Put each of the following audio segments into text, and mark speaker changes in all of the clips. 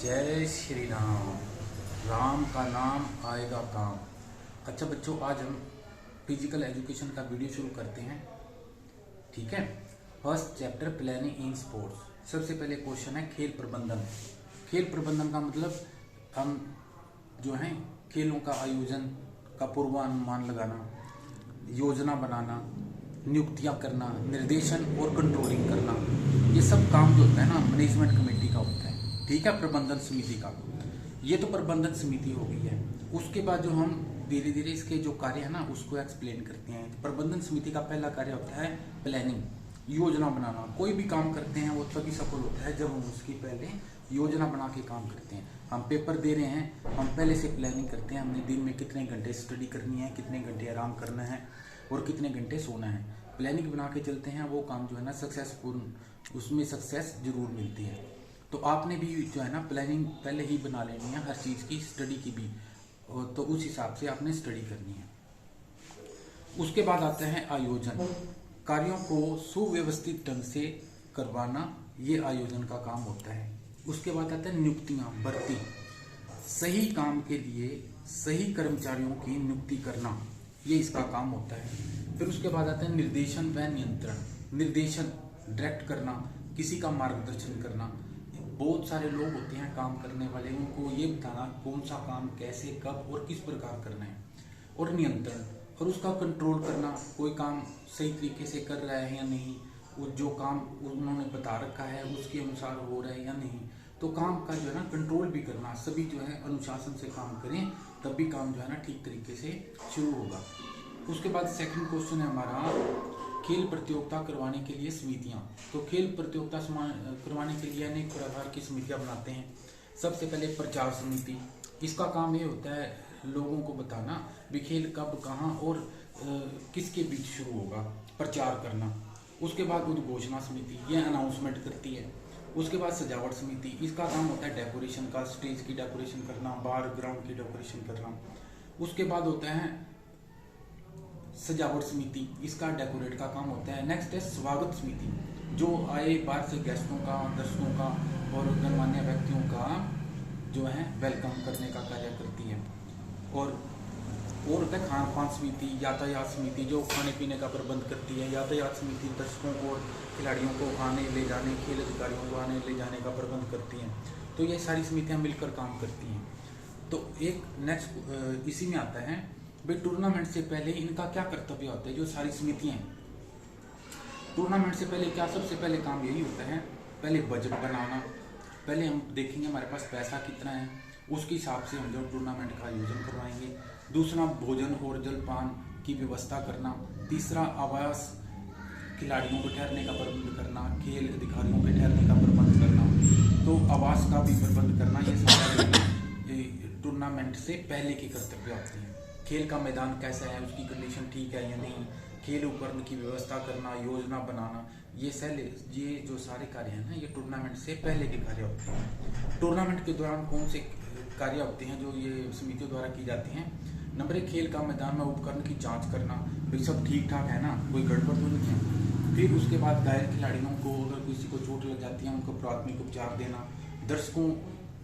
Speaker 1: जय श्री राम। राम का नाम आएगा काम। अच्छा बच्चों, आज हम फिजिकल एजुकेशन का वीडियो शुरू करते हैं। ठीक है। First chapter planning in sports. सबसे पहले क्वेश्चन है खेल प्रबंधन। खेल प्रबंधन का मतलब हम जो है खेलों का आयोजन का पूर्वानुमान लगाना, योजना बनाना, नियुक्तियां करना, निर्देशन और कंट्रोलिंग करना। ये सब काम जो होता है ना मैनेजमेंट कमेटी का होता है। ठीक है, प्रबंधन समिति का। ये तो प्रबंधन समिति हो गई है। उसके बाद जो हम धीरे धीरे इसके जो कार्य है ना उसको एक्सप्लेन करते हैं। तो प्रबंधन समिति का पहला कार्य होता है प्लानिंग, योजना बनाना। कोई भी काम करते हैं वो तभी सफल होता है जब हम उसकी पहले योजना बना के काम करते हैं। हम पेपर दे रहे हैं, हम पहले से प्लानिंग करते हैं। हमने दिन में कितने घंटे स्टडी करनी है, कितने घंटे आराम करना है और कितने घंटे सोना है। प्लानिंग बना के चलते हैं, वो काम जो है ना सक्सेसफुल, उसमें सक्सेस जरूर मिलती है। तो आपने भी जो है ना प्लानिंग पहले ही बना लेनी है हर चीज़ की, स्टडी की भी, तो उस हिसाब से आपने स्टडी करनी है। उसके बाद आता है आयोजन। कार्यों को सुव्यवस्थित ढंग से करवाना, ये आयोजन का काम होता है। उसके बाद आता है नियुक्तियां, भर्ती। सही काम के लिए सही कर्मचारियों की नियुक्ति करना, ये इसका काम होता है। फिर उसके बाद आता है निर्देशन व नियंत्रण। निर्देशन डायरेक्ट करना, किसी का मार्गदर्शन करना। बहुत सारे लोग होते हैं काम करने वाले, उनको ये बताना कौन सा काम कैसे कब और किस प्रकार करना है। और नियंत्रण, और उसका कंट्रोल करना, कोई काम सही तरीके से कर रहा है या नहीं, वो जो काम उन्होंने बता रखा है उसके अनुसार हो रहा है या नहीं। तो काम का जो है ना कंट्रोल भी करना। सभी जो है अनुशासन से काम करें, तब भी काम जो है ना ठीक तरीके से शुरू होगा। उसके बाद सेकंड क्वेश्चन है हमारा खेल प्रतियोगिता करवाने के लिए समितियां। तो खेल प्रतियोगिता करवाने के लिए अनेक प्रकार की समितियां बनाते हैं। सबसे पहले प्रचार समिति। इसका काम ये होता है लोगों को बताना भी खेल कब कहाँ और किसके बीच शुरू होगा, प्रचार करना। उसके बाद उद्घोषणा समिति, ये अनाउंसमेंट करती है। उसके बाद सजावट समिति, इसका काम होता है डेकोरेशन का, स्टेज की डेकोरेशन करना, बाहर ग्राउंड की डेकोरेशन करना। उसके बाद होता है सजावट समिति, इसका डेकोरेट का काम होता है। नेक्स्ट है स्वागत समिति, जो आए बाहर से गेस्टों का, दर्शकों का और गणमान्य व्यक्तियों का जो है वेलकम करने का कार्य करती है। और होता है खान पान समिति। यातायात समिति, जो खाने पीने का प्रबंध करती है। यातायात समिति दर्शकों को और खिलाड़ियों को आने ले जाने, खेल अधिकारियों को आने ले जाने का प्रबंध करती हैं। तो ये सारी समितियां मिलकर काम करती हैं। तो एक नेक्स्ट इसी में आता है भाई टूर्नामेंट से पहले इनका क्या कर्तव्य होता है। जो सारी समितियां टूर्नामेंट से पहले क्या, सबसे पहले काम यही होता है, पहले बजट बनाना। पहले हम देखेंगे हमारे पास पैसा कितना है, उसके हिसाब से हम जो टूर्नामेंट का आयोजन करवाएंगे। दूसरा भोजन और जलपान की व्यवस्था करना। तीसरा आवास, खिलाड़ियों को ठहरने का प्रबंध करना, खेल अधिकारियों के ठहरने का प्रबंध करना, तो आवास का भी प्रबंध करना। ये सारा टूर्नामेंट से पहले के कर्तव्य होते हैं। खेल का मैदान कैसा है, उसकी कंडीशन ठीक है या नहीं, खेल उपकरण की व्यवस्था करना, योजना बनाना, ये जो सारे कार्य हैं ना ये टूर्नामेंट से पहले के कार्य होते हैं। टूर्नामेंट के दौरान कौन से कार्य होते हैं जो ये समितियों द्वारा की जाती हैं। नंबर 1, खेल का मैदान में उपकरण की जांच करना, भाई सब ठीक ठाक है ना, कोई गड़बड़ तो नहीं है। फिर उसके बाद घायल खिलाड़ियों को अगर किसी को चोट लग जाती है उनको प्राथमिक उपचार देना। दर्शकों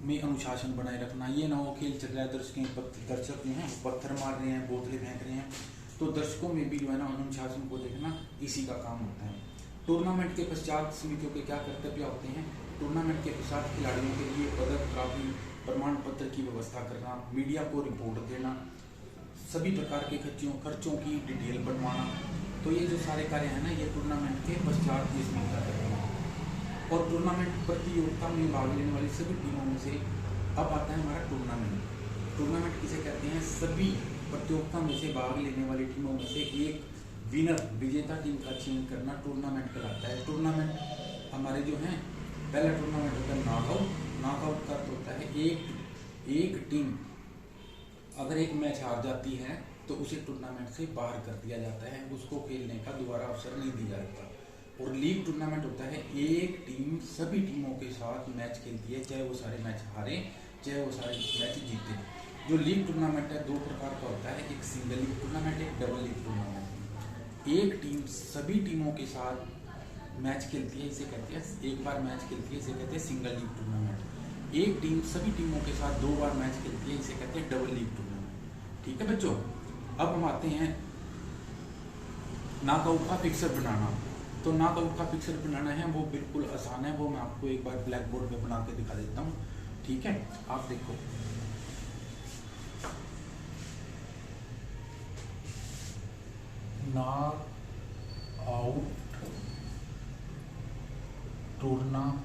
Speaker 1: में अनुशासन बनाए रखना, ये ना हो खेल चल रहा है दर्शक जो हैं पत्थर मार रहे हैं, बोतलें फेंक रहे हैं, तो दर्शकों में भी जो है ना अनुशासन को देखना इसी का काम होता है। टूर्नामेंट के पश्चात समितियों के क्या कर्तव्य होते हैं। टूर्नामेंट के पश्चात खिलाड़ियों के लिए पदक, ट्रॉफी, प्रमाण पत्र की व्यवस्था करना, मीडिया को रिपोर्ट देना, सभी प्रकार के खर्चों की डिटेल बनवाना। तो ये जो सारे कार्य हैं ना ये टूर्नामेंट के पश्चात ये समितियां करती हैं। और टूर्नामेंट प्रतियोगिता में भाग लेने वाली सभी टीमों में से अब आता है हमारा टूर्नामेंट। टूर्नामेंट किसे कहते हैं, सभी प्रतियोगिता में से भाग लेने वाली टीमों में से एक विनर, विजेता टीम का चयन करना टूर्नामेंट कहलाता है। टूर्नामेंट हमारे जो हैं, पहला टूर्नामेंट होता है नॉकआउट। नॉकआउट का होता है एक टीम अगर एक मैच हार जाती है तो उसे टूर्नामेंट से बाहर कर दिया जाता है, उसको खेलने का दोबारा अवसर नहीं दिया जाता। और लीग टूर्नामेंट होता है एक टीम सभी टीमों के साथ मैच खेलती है, चाहे वो सारे मैच हारे चाहे वो सारे मैच जीते। जो लीग टूर्नामेंट है 2 प्रकार का होता है, एक सिंगल लीग टूर्नामेंट, एक डबल लीग टूर्नामेंट। एक टीम सभी टीमों के साथ मैच खेलती है, इसे कहते हैं एक बार मैच खेलती है, इसे कहते हैं सिंगल लीग टूर्नामेंट। एक टीम सभी टीमों के साथ 2 बार मैच खेलती है, इसे कहते हैं डबल लीग टूर्नामेंट। ठीक है बच्चों, अब हम आते हैं नॉकआउट का फिक्सर बनाना। तो नॉकआउट का फिक्सर बनाना है वो बिल्कुल आसान है, वो मैं आपको एक बार ब्लैक बोर्ड पे बना के दिखा देता हूँ। ठीक है, आप देखो नॉकआउट टूर्नामेंट,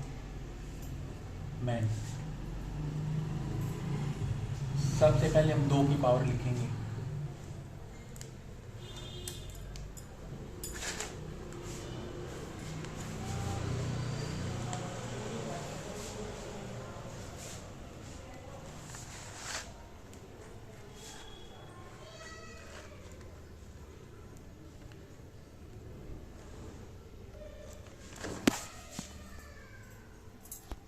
Speaker 1: सबसे पहले हम 2 की पावर लिखेंगे।